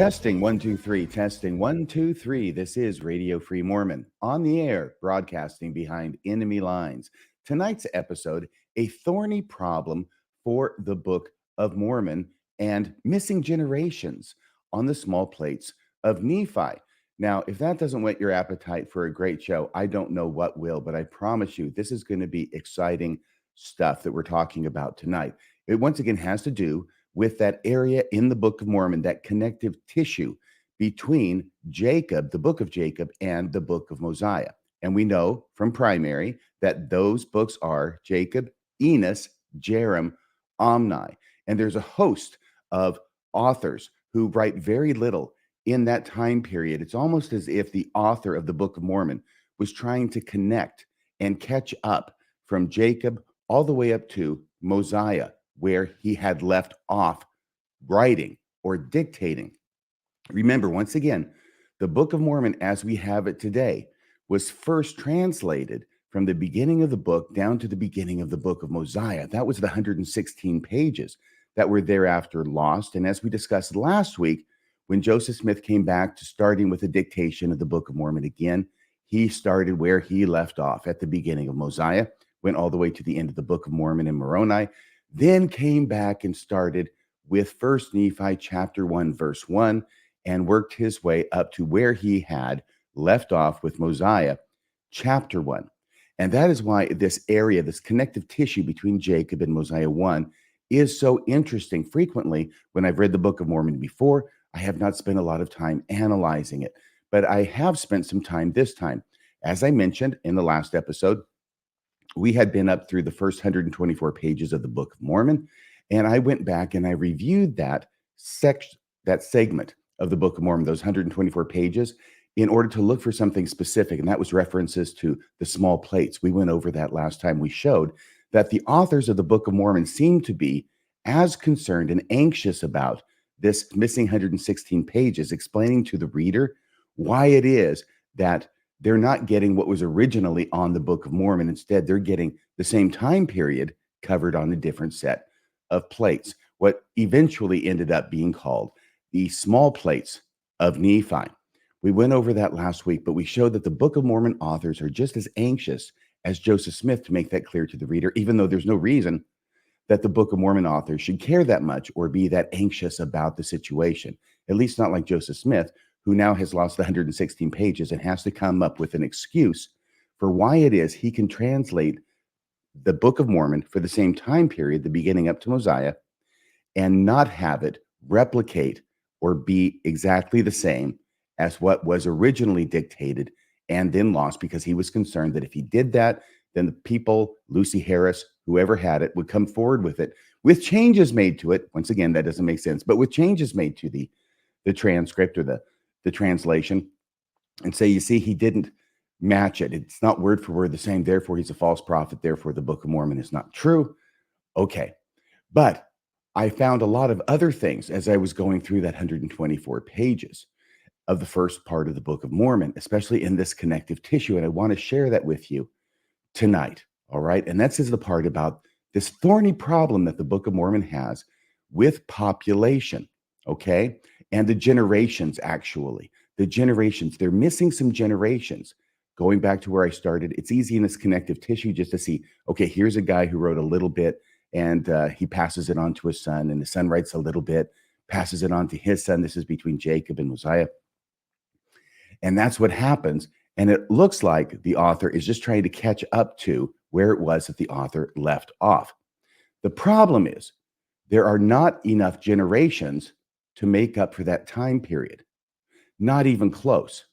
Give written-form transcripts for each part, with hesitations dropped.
Testing 1 2 3, testing 1 2 3. This is Radio Free Mormon on the air, broadcasting behind enemy lines. Tonight's episode, a thorny problem for the Book of Mormon and missing generations on the small plates of Nephi. Now, if that doesn't whet your appetite for a great show, I don't know what will, but I promise you this is going to be exciting stuff that we're talking about tonight. It once again has to do with that area in the Book of Mormon, that connective tissue between Jacob, the book of Jacob, and the book of Mosiah. And we know from primary that those books are Jacob, Enos, Jerem, Omni. And there's a host of authors who write very little in that time period. It's almost as if the author of the Book of Mormon was trying to connect and catch up from Jacob all the way up to Mosiah, where he had left off writing or dictating. Remember, once again, the Book of Mormon, as we have it today, was first translated from the beginning of the book down to the beginning of the book of Mosiah. That was the 116 pages that were thereafter lost. And as we discussed last week, when Joseph Smith came back to starting with the dictation of the Book of Mormon again, he started where he left off at the beginning of Mosiah, went all the way to the end of the Book of Mormon in Moroni, then came back and started with First Nephi chapter 1, verse 1, and worked his way up to where he had left off with Mosiah chapter 1. And that is why this area, this connective tissue between Jacob and Mosiah 1 is so interesting. Frequently, when I've read the Book of Mormon before, I have not spent a lot of time analyzing it, but I have spent some time this time. As I mentioned in the last episode, we had been up through the first 124 pages of the Book of Mormon, and I went back and I reviewed that segment of the Book of Mormon, those 124 pages, in order to look for something specific, and that was references to the small plates. We went over that last time. We showed that the authors of the Book of Mormon seem to be as concerned and anxious about this missing 116 pages, explaining to the reader why it is that they're not getting what was originally on the Book of Mormon. Instead, they're getting the same time period covered on a different set of plates, what eventually ended up being called the small plates of Nephi. We went over that last week, but we showed that the Book of Mormon authors are just as anxious as Joseph Smith to make that clear to the reader, even though there's no reason that the Book of Mormon authors should care that much or be that anxious about the situation, at least not like Joseph Smith, who now has lost the 116 pages and has to come up with an excuse for why it is he can translate the Book of Mormon for the same time period, the beginning up to Mosiah, and not have it replicate or be exactly the same as what was originally dictated and then lost, because he was concerned that if he did that, then the people, Lucy Harris, whoever had it, would come forward with it, with changes made to it. Once again, that doesn't make sense, but with changes made to the transcript or the translation, and say, you see, he didn't match it. It's not word for word the same. Therefore, he's a false prophet. Therefore, the Book of Mormon is not true. Okay. But I found a lot of other things as I was going through that 124 pages of the first part of the Book of Mormon, especially in this connective tissue. And I want to share that with you tonight. All right. And that's the part about this thorny problem that the Book of Mormon has with population. Okay. And the generations, actually. The generations, they're missing some generations. Going back to where I started, it's easy in this connective tissue just to see, okay, here's a guy who wrote a little bit, and he passes it on to his son, and the son writes a little bit, passes it on to his son. This is between Jacob and Mosiah. And that's what happens. And it looks like the author is just trying to catch up to where it was that the author left off. The problem is there are not enough generations to make up for that time period. Not even close.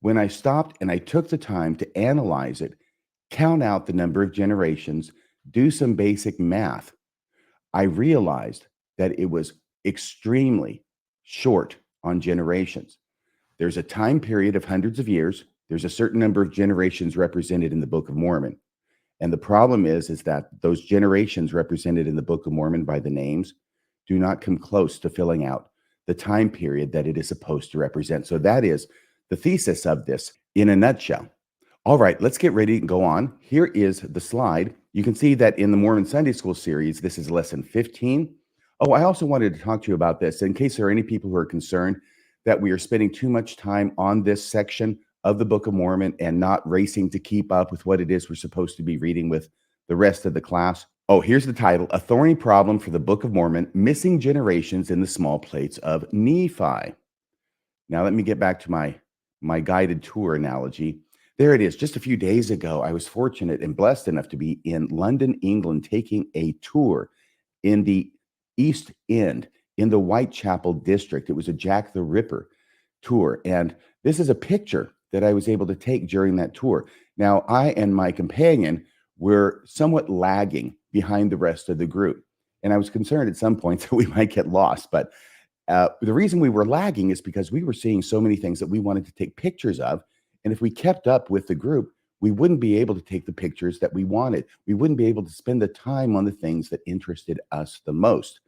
When I stopped and I took the time to analyze it, count out the number of generations, do some basic math, I realized that it was extremely short on generations. There's a time period of hundreds of years. There's a certain number of generations represented in the Book of Mormon. And the problem is that those generations represented in the Book of Mormon by the names do not come close to filling out the time period that it is supposed to represent. So that is the thesis of this in a nutshell. All right, let's get ready to go on. Here is the slide. You can see that in the Mormon Sunday School series, this is lesson 15 Oh, I also wanted to talk to you about this in case there are any people who are concerned that we are spending too much time on this section of the Book of Mormon and not racing to keep up with what it is we're supposed to be reading with the rest of the class. Oh, here's the title: A Thorny Problem for the Book of Mormon, Missing Generations in the Small Plates of Nephi. Now, let me get back to my guided tour analogy. There it is. Just a few days ago, I was fortunate and blessed enough to be in London, England, taking a tour in the East End in the Whitechapel district. It was a Jack the Ripper tour. And this is a picture that I was able to take during that tour. Now, I and my companion were somewhat lagging behind the rest of the group. And I was concerned at some point that we might get lost. But the reason we were lagging is because we were seeing so many things that we wanted to take pictures of. And if we kept up with the group, we wouldn't be able to take the pictures that we wanted. We wouldn't be able to spend the time on the things that interested us the most.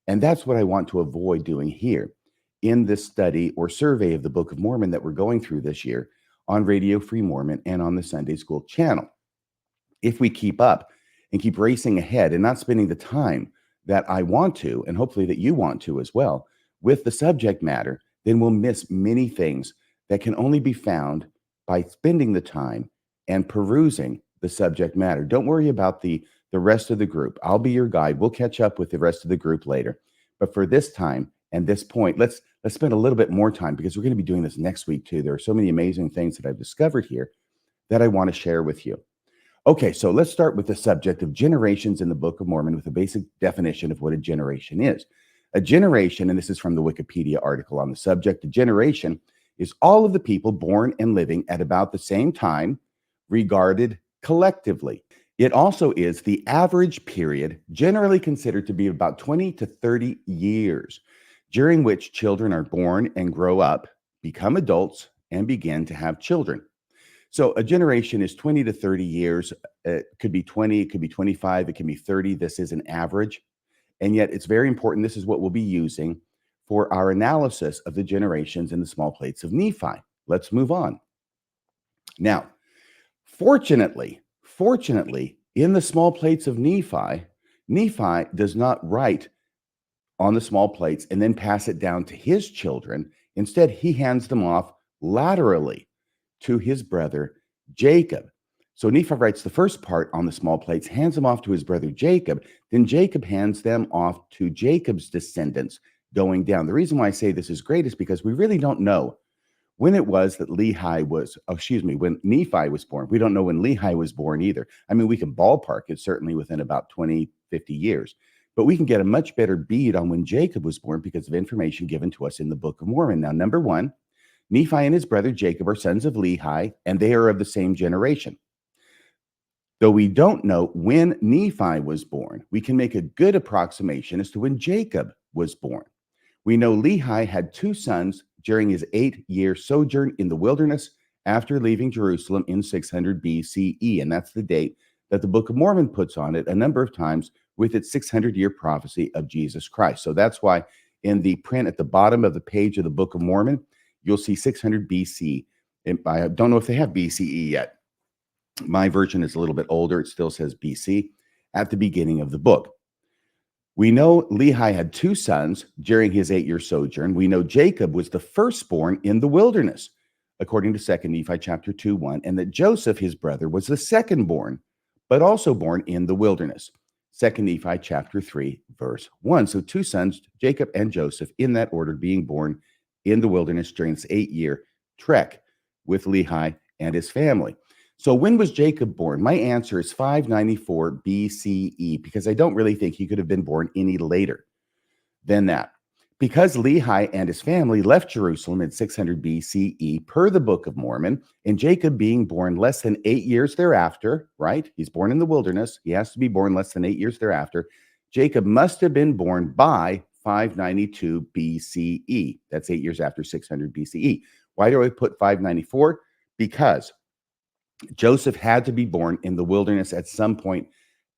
And that's what I want to avoid doing here in this study or survey of the Book of Mormon that we're going through this year on Radio Free Mormon and on the Sunday School channel. If we keep up and keep racing ahead and not spending the time that I want to, and hopefully that you want to as well, with the subject matter, then we'll miss many things that can only be found by spending the time and perusing the subject matter. Don't worry about the rest of the group. I'll be your guide. We'll catch up with the rest of the group later. But for this time and this point, let's spend a little bit more time, because we're going to be doing this next week too. There are so many amazing things that I've discovered here that I want to share with you. Okay, so let's start with the subject of generations in the Book of Mormon with a basic definition of what a generation is. A generation, and this is from the Wikipedia article on the subject, a generation is all of the people born and living at about the same time, regarded collectively. It also is the average period generally considered to be about 20 to 30 years, during which children are born and grow up, become adults, and begin to have children. So a generation is 20 to 30 years. It could be 20, it could be 25, it can be 30. This is an average. And yet it's very important. This is what we'll be using for our analysis of the generations in the small plates of Nephi. Let's move on. Now, fortunately, in the small plates of Nephi, Nephi does not write on the small plates and then pass it down to his children. Instead, he hands them off laterally to his brother Jacob. So Nephi writes the first part on the small plates, hands them off to his brother Jacob. Then Jacob hands them off to Jacob's descendants going down. The reason why I say this is great is because we really don't know when it was that when Nephi was born. We don't know when Lehi was born either. I mean, we can ballpark it certainly within about 20, 50 years, but we can get a much better bead on when Jacob was born because of information given to us in the Book of Mormon. Now, number one, Nephi and his brother Jacob are sons of Lehi, and they are of the same generation. Though we don't know when Nephi was born, we can make a good approximation as to when Jacob was born. We know Lehi had two sons during his 8-year sojourn in the wilderness after leaving Jerusalem in 600 BCE, and that's the date that the Book of Mormon puts on it a number of times with its 600-year prophecy of Jesus Christ. So that's why in the print at the bottom of the page of the Book of Mormon, you'll see 600 BC. I don't know if they have BCE yet. My version is a little bit older. It still says BC at the beginning of the book. We know Lehi had two sons during his 8-year sojourn. We know Jacob was the firstborn in the wilderness, according to 2 Nephi chapter 2:1, and that Joseph, his brother, was the secondborn, but also born in the wilderness. 2 Nephi chapter 3, verse 1. So two sons, Jacob and Joseph, in that order, being born in the wilderness during this 8-year trek with Lehi and his family. So when was Jacob born? My answer is 594 BCE, because I don't really think he could have been born any later than that. Because Lehi and his family left Jerusalem in 600 BCE per the Book of Mormon, and Jacob being born less than 8 years thereafter, right? He's born in the wilderness. He has to be born less than 8 years thereafter. Jacob must have been born by 592 BCE. That's 8 years after 600 BCE. Why do I put 594? Because Joseph had to be born in the wilderness at some point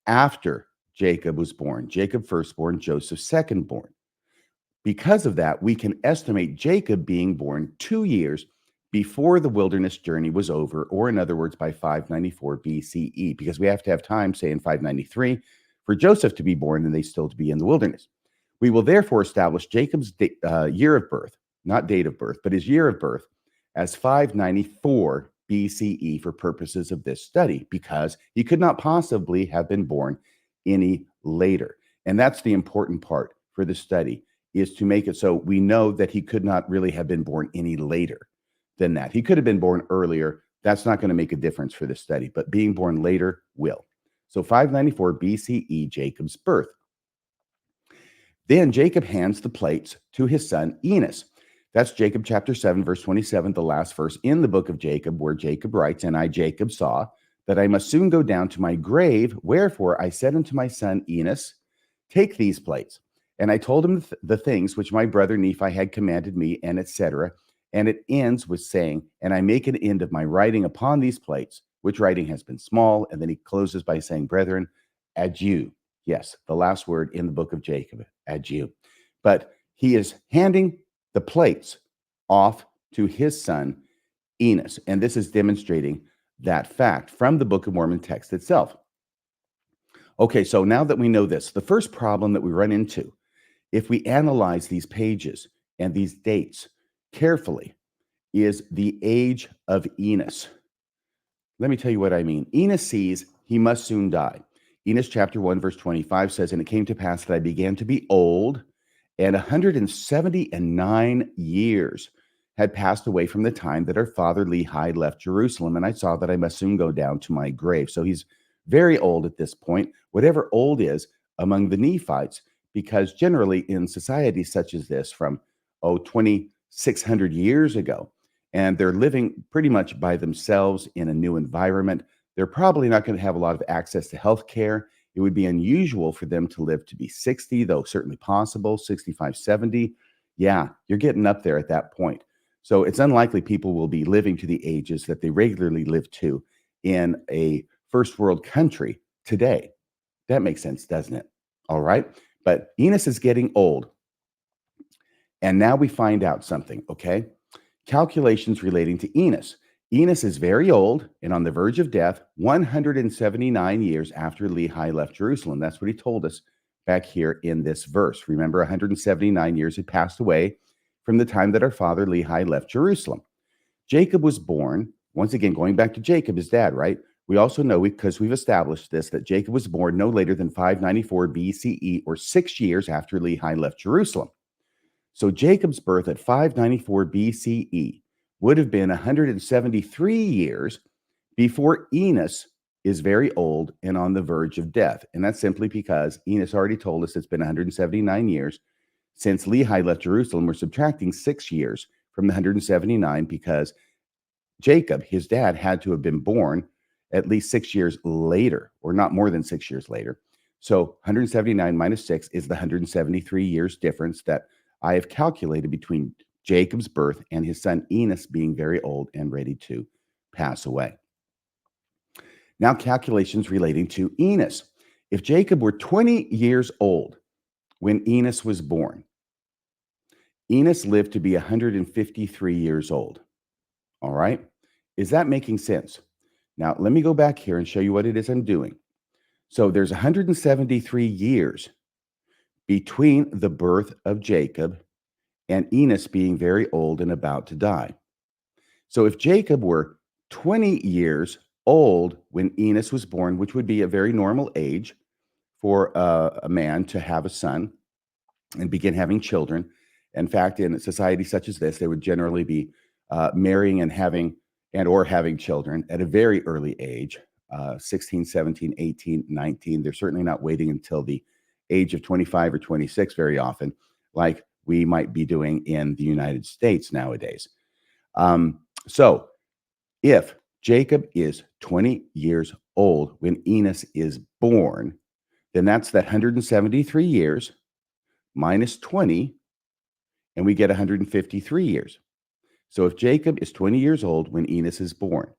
after Jacob was born. Jacob firstborn, Joseph secondborn. Because of that, we can estimate Jacob being born 2 years before the wilderness journey was over, or in other words, by 594 BCE, because we have to have time, say in 593, for Joseph to be born and they still to be in the wilderness. We will therefore establish Jacob's year of birth, not date of birth, but his year of birth, as 594 BCE for purposes of this study, because he could not possibly have been born any later. And that's the important part for the study, is to make it so we know that he could not really have been born any later than that. He could have been born earlier. That's not going to make a difference for the study, but being born later will. So 594 BCE, Jacob's birth. Then Jacob hands the plates to his son Enos. That's Jacob chapter 7, verse 27, the last verse in the book of Jacob, where Jacob writes, "And I, Jacob, saw that I must soon go down to my grave. Wherefore I said unto my son Enos, take these plates. And I told him the things which my brother Nephi had commanded me, and etc. And it ends with saying, and I make an end of my writing upon these plates, which writing has been small. And then he closes by saying, brethren, adieu. Yes, the last word in the book of Jacob, adieu. But he is handing the plates off to his son Enos. And this is demonstrating that fact from the Book of Mormon text itself. Okay, so now that we know this, the first problem that we run into, if we analyze these pages and these dates carefully, is the age of Enos. Let me tell you what I mean. Enos sees he must soon die. Enos chapter 1, verse 25 says, and it came to pass that I began to be old, and 179 years had passed away from the time that our father Lehi left Jerusalem, and I saw that I must soon go down to my grave. So he's very old at this point, whatever old is among the Nephites, because generally in societies such as this from, 2,600 years ago, and they're living pretty much by themselves in a new environment, they're probably not going to have a lot of access to health care. It would be unusual for them to live to be 60, though certainly possible, 65, 70. Yeah, you're getting up there at that point. So it's unlikely people will be living to the ages that they regularly live to in a first world country today. That makes sense, doesn't it? All right. But Enos is getting old. And now we find out something, okay? Calculations relating to Enos. Enos is very old and on the verge of death, 179 years after Lehi left Jerusalem. That's what he told us back here in this verse. Remember, 179 years had passed away from the time that our father Lehi left Jerusalem. Jacob was born, once again, going back to Jacob, his dad, right? We also know, because we've established this, that Jacob was born no later than 594 BCE, or 6 years after Lehi left Jerusalem. So Jacob's birth at 594 BCE would have been 173 years before Enos is very old and on the verge of death. And that's simply because Enos already told us it's been 179 years since Lehi left Jerusalem. We're subtracting 6 years from the 179 because Jacob, his dad, had to have been born at least 6 years later, or not more than 6 years later. So 179 minus 6 is the 173 years difference that I have calculated between Jacob's birth and his son Enos being very old and ready to pass away. Now, calculations relating to Enos. If Jacob were 20 years old when Enos was born, Enos lived to be 153 years old. All right? Is that making sense? Now, let me go back here and show you what it is I'm doing. So there's 173 years between the birth of Jacob and Enos being very old and about to die. So if Jacob were 20 years old when Enos was born, which would be a very normal age for a man to have a son and begin having children. In fact, in a society such as this, they would generally be marrying and having children at a very early age, 16, 17, 18, 19. They're certainly not waiting until the age of 25 or 26 very often, like we might be doing in the United States nowadays. So if Jacob is 20 years old when Enos is born, then that's that 173 years minus 20, and we get 153 years. So if Jacob is 20 years old when Enos is born,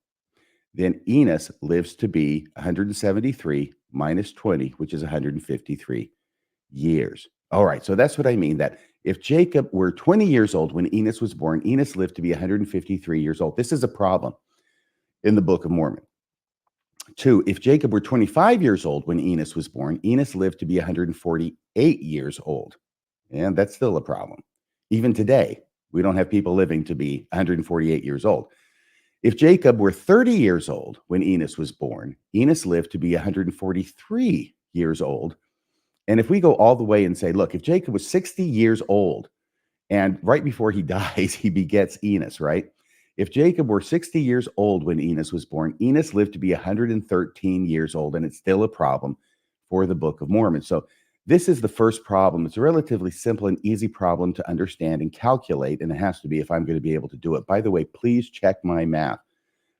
then Enos lives to be 173 minus 20, which is 153 years. All right, so that's what I mean, that if Jacob were 20 years old when Enos was born, Enos lived to be 153 years old. This is a problem in the Book of Mormon. 2, if Jacob were 25 years old when Enos was born, Enos lived to be 148 years old. And that's still a problem. Even today, we don't have people living to be 148 years old. If Jacob were 30 years old when Enos was born, Enos lived to be 143 years old. And if we go all the way and say, look, if Jacob was 60 years old and right before he dies, he begets Enos, right? If Jacob were 60 years old when Enos was born, Enos lived to be 113 years old, and it's still a problem for the Book of Mormon. So this is the first problem. It's a relatively simple and easy problem to understand and calculate, and it has to be if I'm going to be able to do it. By the way, please check my math.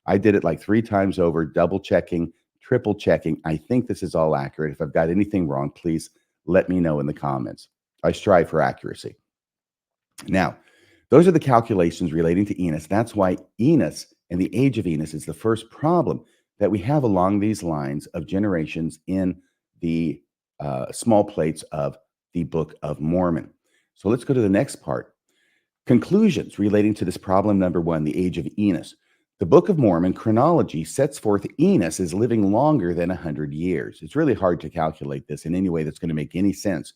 I did it like 3 times over, double checking, triple checking. I think this is all accurate. If I've got anything wrong, please let me know in the comments. I strive for accuracy. Now, those are the calculations relating to Enos. That's why Enos and the age of Enos is the first problem that we have along these lines of generations in the small plates of the Book of Mormon. So let's go to the next part. Conclusions relating to this problem number 1, the age of Enos. The Book of Mormon chronology sets forth Enos as living longer than 100 years. It's really hard to calculate this in any way that's going to make any sense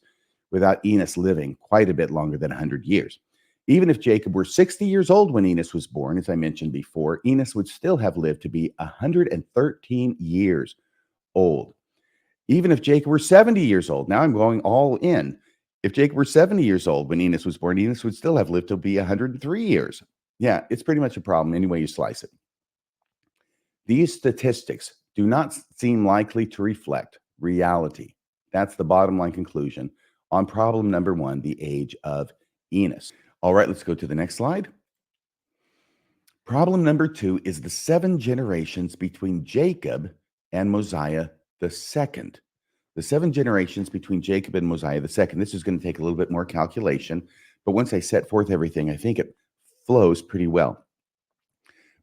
without Enos living quite a bit longer than 100 years. Even if Jacob were 60 years old when Enos was born, as I mentioned before, Enos would still have lived to be 113 years old. Even if Jacob were 70 years old, now I'm going all in. If Jacob were 70 years old when Enos was born, Enos would still have lived to be 103 years. Yeah, it's pretty much a problem any way you slice it. These statistics do not seem likely to reflect reality. That's the bottom line conclusion on problem number 1, the age of Enos. All right, let's go to the next slide. Problem number 2 is the 7 generations between Jacob and Mosiah II. The 7 generations between Jacob and Mosiah II. This is going to take a little bit more calculation, but once I set forth everything, I think it flows pretty well.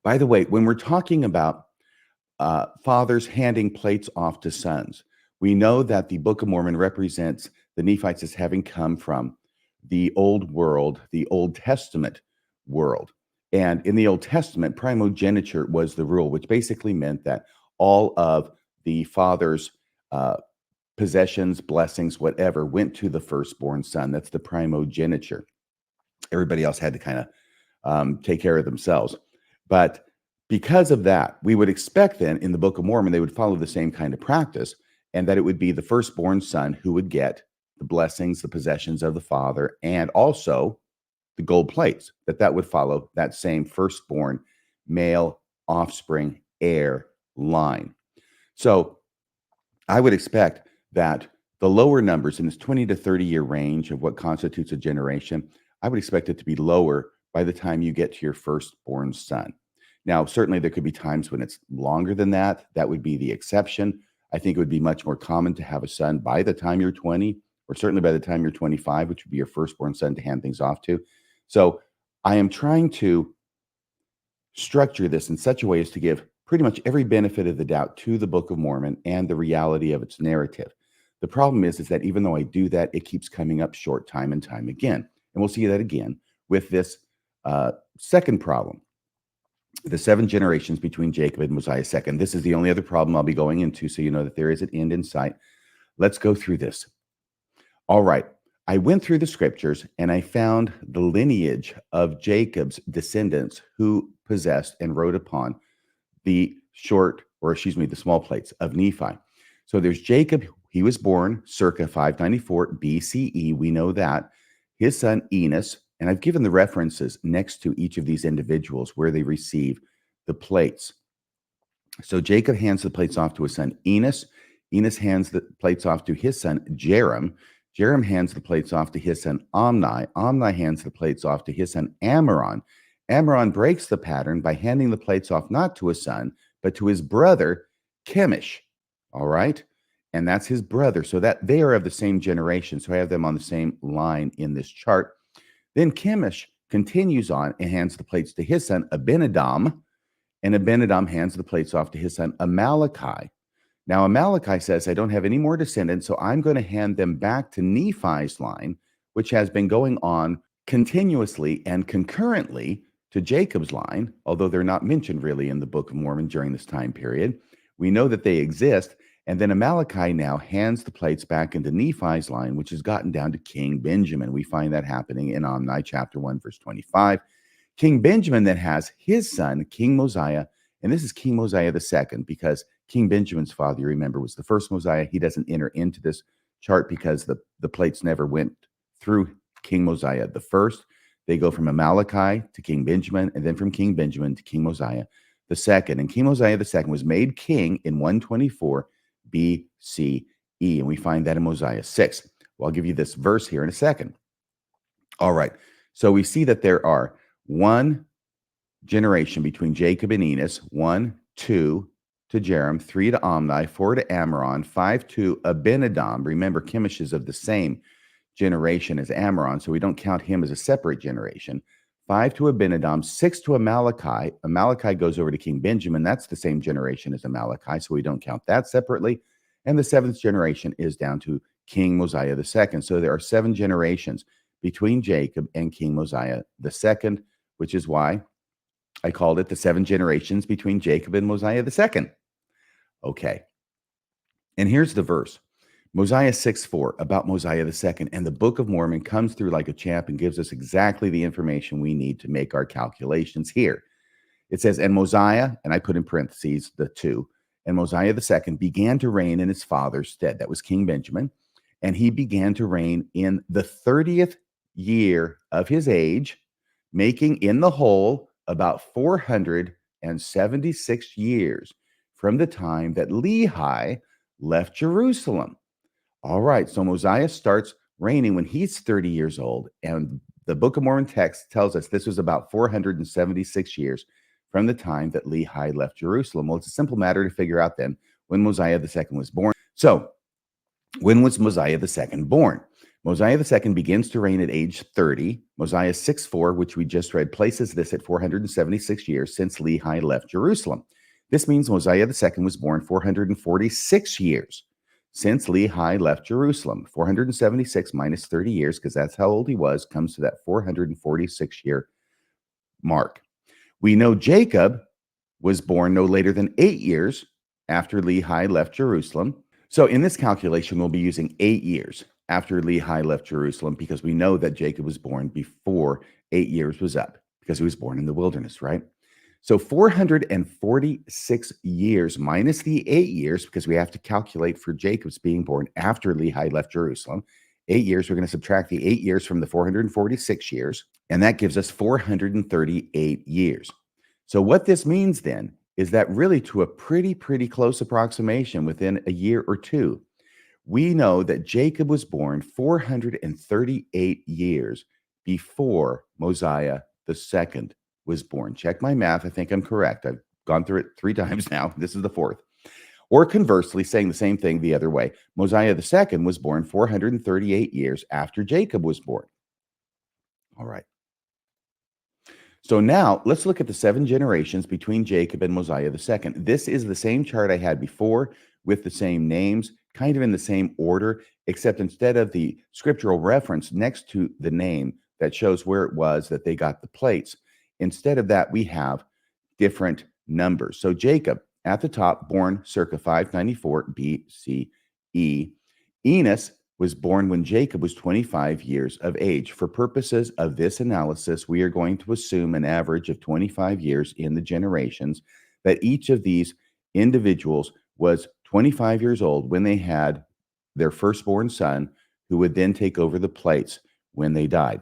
By the way, when we're talking about fathers handing plates off to sons, we know that the Book of Mormon represents the Nephites as having come from the old world, the Old Testament world. And in the Old Testament, primogeniture was the rule, which basically meant that all of the father's possessions, blessings, whatever, went to the firstborn son. That's the primogeniture. Everybody else had to kind of take care of themselves. But because of that, we would expect then in the Book of Mormon, they would follow the same kind of practice, and that it would be the firstborn son who would get the blessings, the possessions of the father, and also the gold plates, that would follow that same firstborn male offspring heir line. So I would expect that the lower numbers in this 20 to 30 year range of what constitutes a generation, I would expect it to be lower by the time you get to your firstborn son. Now, certainly there could be times when it's longer than that. That would be the exception. I think it would be much more common to have a son by the time you're 20, or certainly by the time you're 25, which would be your firstborn son to hand things off to. So I am trying to structure this in such a way as to give pretty much every benefit of the doubt to the Book of Mormon and the reality of its narrative. The problem is that even though I do that, it keeps coming up short time and time again. And we'll see that again with this second problem, the 7 generations between Jacob and Mosiah II. This is the only other problem I'll be going into, so you know that there is an end in sight. Let's go through this. All right. I went through the scriptures and I found the lineage of Jacob's descendants who possessed and wrote upon the small plates of Nephi. So there's Jacob. He was born circa 594 BCE. We know that. His son Enos, and I've given the references next to each of these individuals where they receive the plates. So Jacob hands the plates off to his son Enos. Enos hands the plates off to his son Jerem. Jerem hands the plates off to his son Omni. Omni hands the plates off to his son Ammoron. Ammoron breaks the pattern by handing the plates off not to his son, but to his brother Chemish. All right? And that's his brother. So that they are of the same generation. So I have them on the same line in this chart. Then Chemish continues on and hands the plates to his son Abinadam. And Abinadam hands the plates off to his son Amaleki. Now, Amaleki says, I don't have any more descendants, so I'm going to hand them back to Nephi's line, which has been going on continuously and concurrently to Jacob's line, although they're not mentioned really in the Book of Mormon during this time period. We know that they exist, And then Amalekite now hands the plates back into Nephi's line, which has gotten down to King Benjamin. We find that happening in Omni chapter 1, verse 25. King Benjamin then has his son, King Mosiah, and this is King Mosiah II, because King Benjamin's father, you remember, was the first Mosiah. He doesn't enter into this chart because the plates never went through King Mosiah the first. They go from Amalekite to King Benjamin, and then from King Benjamin to King Mosiah the second. And King Mosiah the second was made king in 124 BCE, and we find that in Mosiah 6. Well, I'll give you this verse here in a second. All right, so we see that there are one generation between Jacob and Enos, 1, 2 to Jerem, 3 to Omni, 4 to Amram, 5 to Abinadam. Remember, Chemish is of the same generation as Amram, so we don't count him as a separate generation. 5 to Abinadam, 6 to Amalekite. Amalekite goes over to King Benjamin. That's the same generation as Amalekite, so we don't count that separately. And the 7th generation is down to King Mosiah II. So there are 7 generations between Jacob and King Mosiah II, which is why I called it the 7 generations between Jacob and Mosiah II. Okay. And here's the verse. Mosiah 6:4 about Mosiah II. And the Book of Mormon comes through like a champ and gives us exactly the information we need to make our calculations here. It says, and Mosiah, and I put in parentheses the 2, and Mosiah II began to reign in his father's stead. That was King Benjamin. And he began to reign in the 30th year of his age, making in the whole about 476 years from the time that Lehi left Jerusalem. All right, so Mosiah starts reigning when he's 30 years old, and the Book of Mormon text tells us this was about 476 years from the time that Lehi left Jerusalem. Well, it's a simple matter to figure out then when Mosiah II was born. So, when was Mosiah II born? Mosiah II begins to reign at age 30. Mosiah 6:4, which we just read, places this at 476 years since Lehi left Jerusalem. This means Mosiah II was born 446 years since Lehi left Jerusalem. 476 minus 30 years, because that's how old he was, comes to that 446-year mark. We know Jacob was born no later than 8 years after Lehi left Jerusalem. So in this calculation, we'll be using 8 years after Lehi left Jerusalem, because we know that Jacob was born before 8 years was up, because he was born in the wilderness, right? So 446 years minus the 8 years, because we have to calculate for Jacob's being born after Lehi left Jerusalem. 8 years, we're going to subtract the 8 years from the 446 years, and that gives us 438 years. So what this means then is that really, to a pretty close approximation within a year or two, we know that Jacob was born 438 years before Mosiah II was born. Check my math. I think I'm correct. I've gone through it 3 times now. This is the 4th. Or conversely, saying the same thing the other way, Mosiah II was born 438 years after Jacob was born. All right. So now let's look at the 7 generations between Jacob and Mosiah II. This is the same chart I had before with the same names, kind of in the same order, except instead of the scriptural reference next to the name that shows where it was that they got the plates, instead of that, we have different numbers. So Jacob at the top, born circa 594 BCE. Enos was born when Jacob was 25 years of age. For purposes of this analysis, we are going to assume an average of 25 years in the generations, that each of these individuals was 25 years old when they had their firstborn son, who would then take over the plates when they died.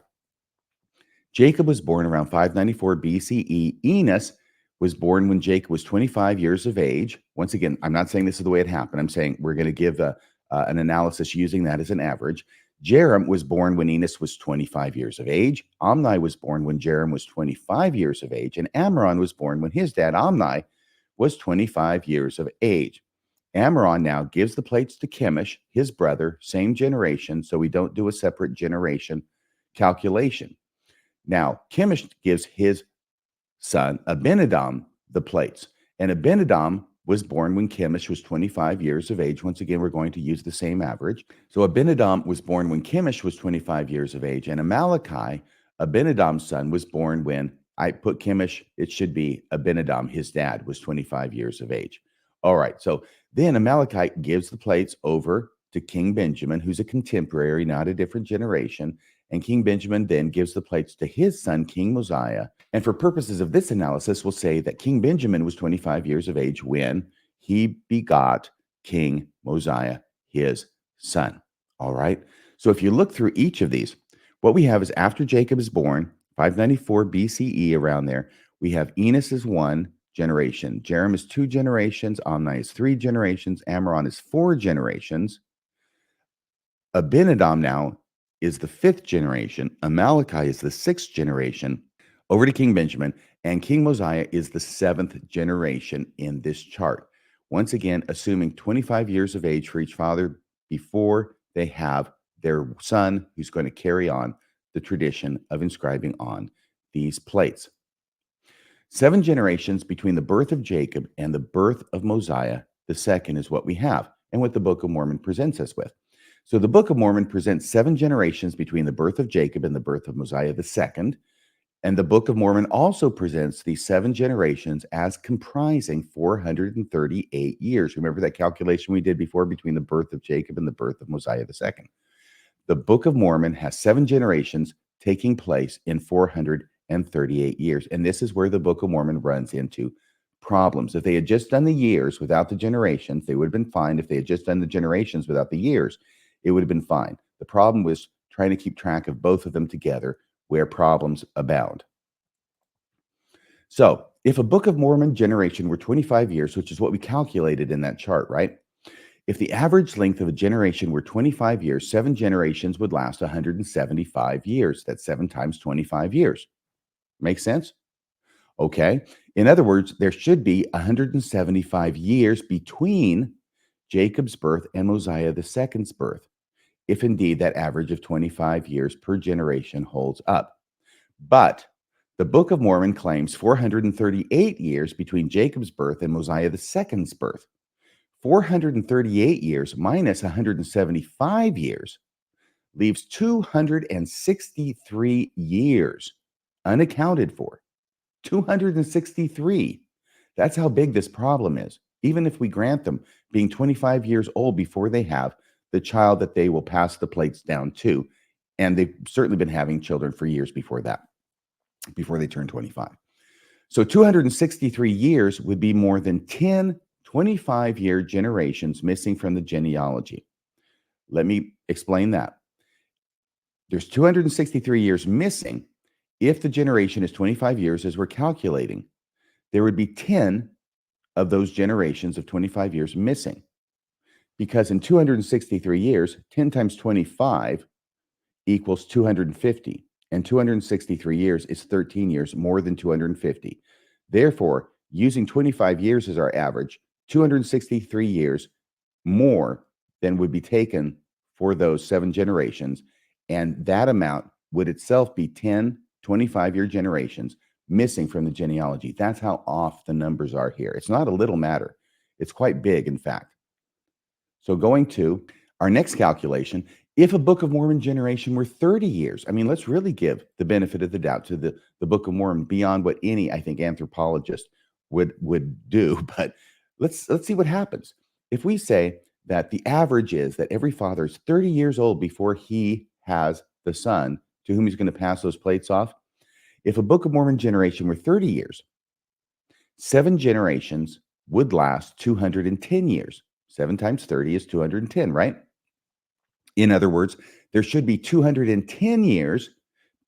Jacob was born around 594 BCE. Enos was born when Jacob was 25 years of age. Once again, I'm not saying this is the way it happened. I'm saying we're going to give an analysis using that as an average. Jerem was born when Enos was 25 years of age. Omni was born when Jerem was 25 years of age. And Amram was born when his dad, Omni, was 25 years of age. Amram now gives the plates to Chemish, his brother, same generation, so we don't do a separate generation calculation. Now, Chemish gives his son, Abinadam, the plates. And Abinadam was born when Chemish was 25 years of age. Once again, we're going to use the same average. So Abinadam was born when Chemish was 25 years of age. And Amalekite, Abinadam's son, was born when I put Chemish, it should be Abinadam, his dad, was 25 years of age. All right. So then Amalekite gives the plates over to King Benjamin, who's a contemporary, not a different generation. And King Benjamin then gives the plates to his son, King Mosiah. And for purposes of this analysis, we'll say that King Benjamin was 25 years of age when he begot King Mosiah, his son. All right. So if you look through each of these, what we have is after Jacob is born, 594 BCE, around there, we have Enos is one generation, Jerem is 2 generations, Omni is 3 generations, Amram is 4 generations. Abinadom now is the 5th generation, Amalekite is the 6th generation, over to King Benjamin, and King Mosiah is the 7th generation in this chart. Once again, assuming 25 years of age for each father before they have their son who's going to carry on the tradition of inscribing on these plates. 7 generations between the birth of Jacob and the birth of Mosiah the second is what we have, and what the Book of Mormon presents us with. So the Book of Mormon presents 7 generations between the birth of Jacob and the birth of Mosiah the second. And the Book of Mormon also presents these 7 generations as comprising 438 years. Remember that calculation we did before between the birth of Jacob and the birth of Mosiah the second. The Book of Mormon has 7 generations taking place in 438 years. And this is where the Book of Mormon runs into problems. If they had just done the years without the generations, they would have been fine. If they had just done the generations without the years, it would have been fine. The problem was trying to keep track of both of them together, where problems abound. So if a Book of Mormon generation were 25 years, which is what we calculated in that chart, right? If the average length of a generation were 25 years, 7 generations would last 175 years. That's 7 times 25 years. Make sense? Okay. In other words, there should be 175 years between Jacob's birth and Mosiah II's birth, if indeed that average of 25 years per generation holds up. But the Book of Mormon claims 438 years between Jacob's birth and Mosiah II's birth. 438 years minus 175 years leaves 263 years unaccounted for. 263. That's how big this problem is. Even if we grant them being 25 years old before they have the child that they will pass the plates down to, and they've certainly been having children for years before that, before they turn 25. So 263 years would be more than 10 25-year generations missing from the genealogy. Let me explain that. There's 263 years missing. If the generation is 25 years, as we're calculating, there would be 10 of those generations of 25 years missing. Because in 263 years, 10 times 25 equals 250. And 263 years is 13 years more than 250. Therefore, using 25 years as our average, 263 years more than would be taken for those 7 generations. And that amount would itself be 10 25-year generations missing from the genealogy. That's how off the numbers are here. It's not a little matter. It's quite big, in fact. So going to our next calculation, if a Book of Mormon generation were 30 years, I mean, let's really give the benefit of the doubt to the Book of Mormon beyond what any, I think, anthropologist would do. But let's see what happens. If we say that the average is that every father is 30 years old before he has the son to whom he's going to pass those plates off. If a Book of Mormon generation were 30 years, 7 generations would last 210 years. 7 times 30 is 210, right? In other words, there should be 210 years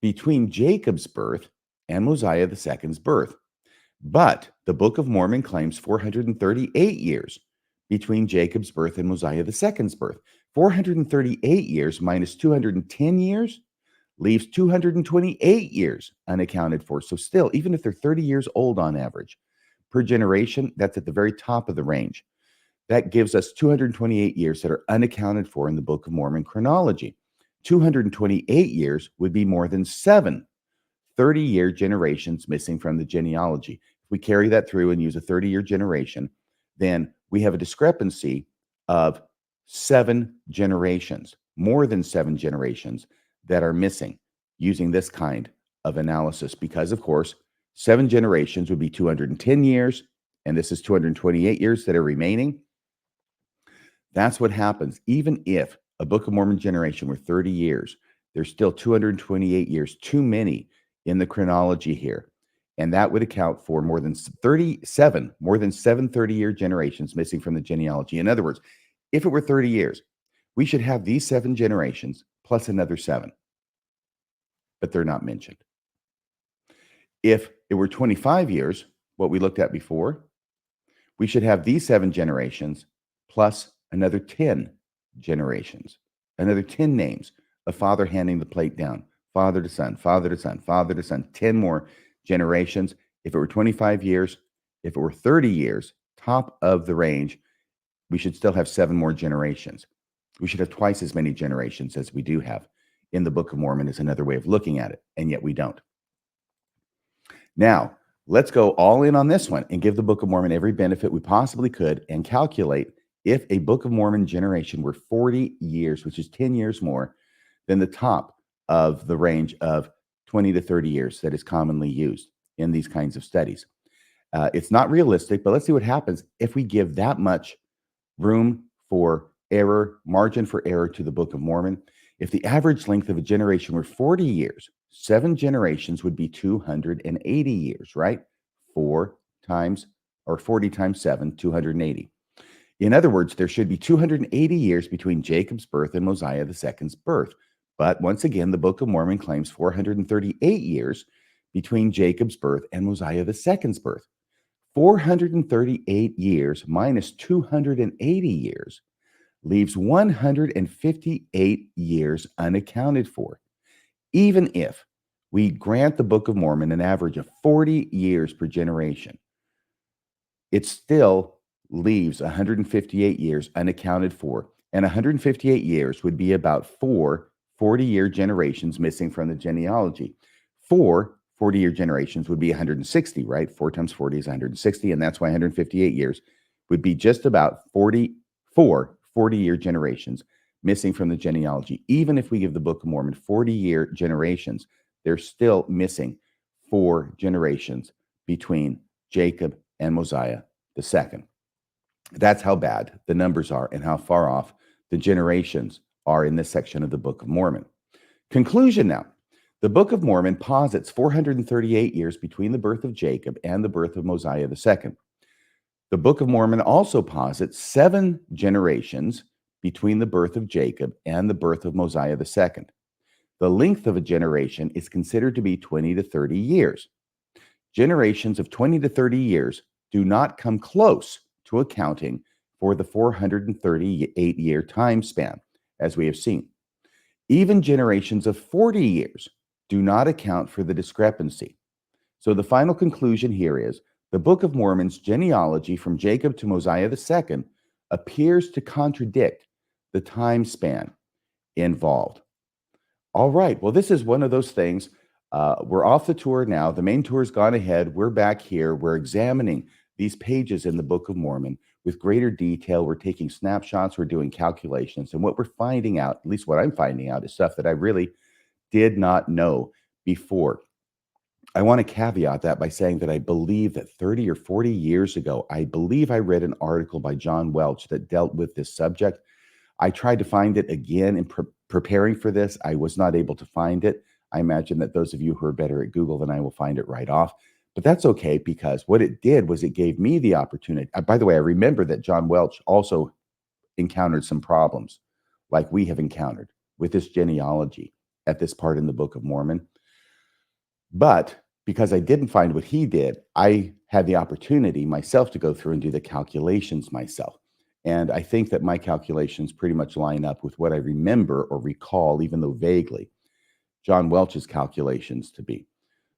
between Jacob's birth and Mosiah II's birth. But the Book of Mormon claims 438 years between Jacob's birth and Mosiah II's birth. 438 years minus 210 years leaves 228 years unaccounted for. So still, even if they're 30 years old on average per generation, that's at the very top of the range. That gives us 228 years that are unaccounted for in the Book of Mormon chronology. 228 years would be more than 7 30-year generations missing from the genealogy. If we carry that through and use a 30-year generation, then we have a discrepancy of 7 generations, more than 7 generations that are missing using this kind of analysis. Because, of course, 7 generations would be 210 years, and this is 228 years that are remaining. That's what happens. Even if a Book of Mormon generation were 30 years, there's still 228 years too many in the chronology here. And that would account for more than 30-year generations missing from the genealogy. In other words, if it were 30 years, we should have these 7 generations plus another 7, but they're not mentioned. If it were 25 years, what we looked at before, we should have these 7 generations plus another 10 generations, another 10 names of father handing the plate down, father to son, father to son, father to son, 10 more generations. If it were 25 years, if it were 30 years, top of the range, we should still have 7 more generations. We should have twice as many generations as we do have in the Book of Mormon is another way of looking at it, and yet we don't. Now, let's go all in on this one and give the Book of Mormon every benefit we possibly could and calculate if a Book of Mormon generation were 40 years, which is 10 years more than the top of the range of 20 to 30 years that is commonly used in these kinds of studies. It's not realistic, but let's see what happens if we give that much room for error, margin for error to the Book of Mormon. If the average length of a generation were 40 years, 7 generations would be 280 years, right? 4 times or 40 times 7, 280. In other words, there should be 280 years between Jacob's birth and Mosiah II's birth. But once again, the Book of Mormon claims 438 years between Jacob's birth and Mosiah II's birth. 438 years minus 280 years leaves 158 years unaccounted for. Even if we grant the Book of Mormon an average of 40 years per generation, it still leaves 158 years unaccounted for. And 158 years would be about 4 40-year generations missing from the genealogy. 4 40-year generations would be 160, right? 4 times 40 is 160, and that's why 158 years would be just about 44 40-year generations missing from the genealogy. Even if we give the Book of Mormon 40-year generations, they're still missing 4 generations between Jacob and Mosiah II. That's how bad the numbers are and how far off the generations are in this section of the Book of Mormon. Conclusion now. The Book of Mormon posits 438 years between the birth of Jacob and the birth of Mosiah II. The Book of Mormon also posits 7 generations between the birth of Jacob and the birth of Mosiah II. The length of a generation is considered to be 20 to 30 years. Generations of 20 to 30 years do not come close to accounting for the 438-year time span, as we have seen. Even generations of 40 years do not account for the discrepancy. So the final conclusion here is the Book of Mormon's genealogy from Jacob to Mosiah II appears to contradict the time span involved. All right, well, this is one of those things. We're off the tour now. The main tour's gone ahead. We're back here. We're examining these pages in the Book of Mormon with greater detail. We're taking snapshots. We're doing calculations. And what we're finding out, at least what I'm finding out, is stuff that I really did not know before. I want to caveat that by saying that I believe that 30 or 40 years ago, I believe I read an article by John Welch that dealt with this subject. I tried to find it again in preparing for this. I was not able to find it. I imagine that those of you who are better at Google than I will find it right off. But that's okay, because what it did was it gave me the opportunity. By the way, I remember that John Welch also encountered some problems like we have encountered with this genealogy at this part in the Book of Mormon. But because I didn't find what he did, I had the opportunity myself to go through and do the calculations myself. And I think that my calculations pretty much line up with what I remember or recall, even though vaguely, John Welch's calculations to be.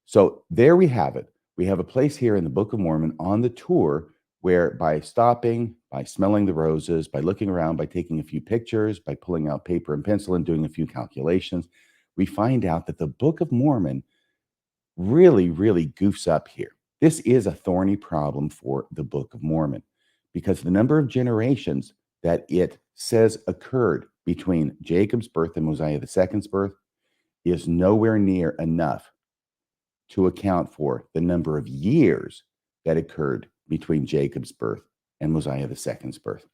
So there we have it. We have a place here in the Book of Mormon on the tour where by stopping, by smelling the roses, by looking around, by taking a few pictures, by pulling out paper and pencil and doing a few calculations, we find out that the Book of Mormon really, really goofs up here. This is a thorny problem for the Book of Mormon because the number of generations that it says occurred between Jacob's birth and Mosiah II's birth is nowhere near enough to account for the number of years that occurred between Jacob's birth and Mosiah II's birth.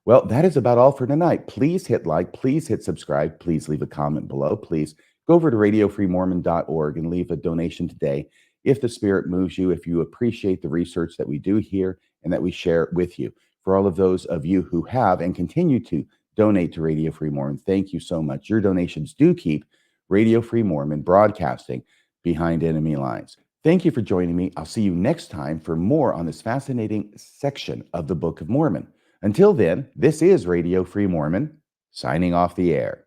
Well, that is about all for tonight. Please hit like, please hit subscribe, please leave a comment below. Please go over to radiofreemormon.org and leave a donation today if the Spirit moves you, if you appreciate the research that we do here and that we share with you. For all of those of you who have and continue to donate to Radio Free Mormon, thank you so much. Your donations do keep Radio Free Mormon broadcasting behind enemy lines. Thank you for joining me. I'll see you next time for more on this fascinating section of the Book of Mormon. Until then, this is Radio Free Mormon, signing off the air.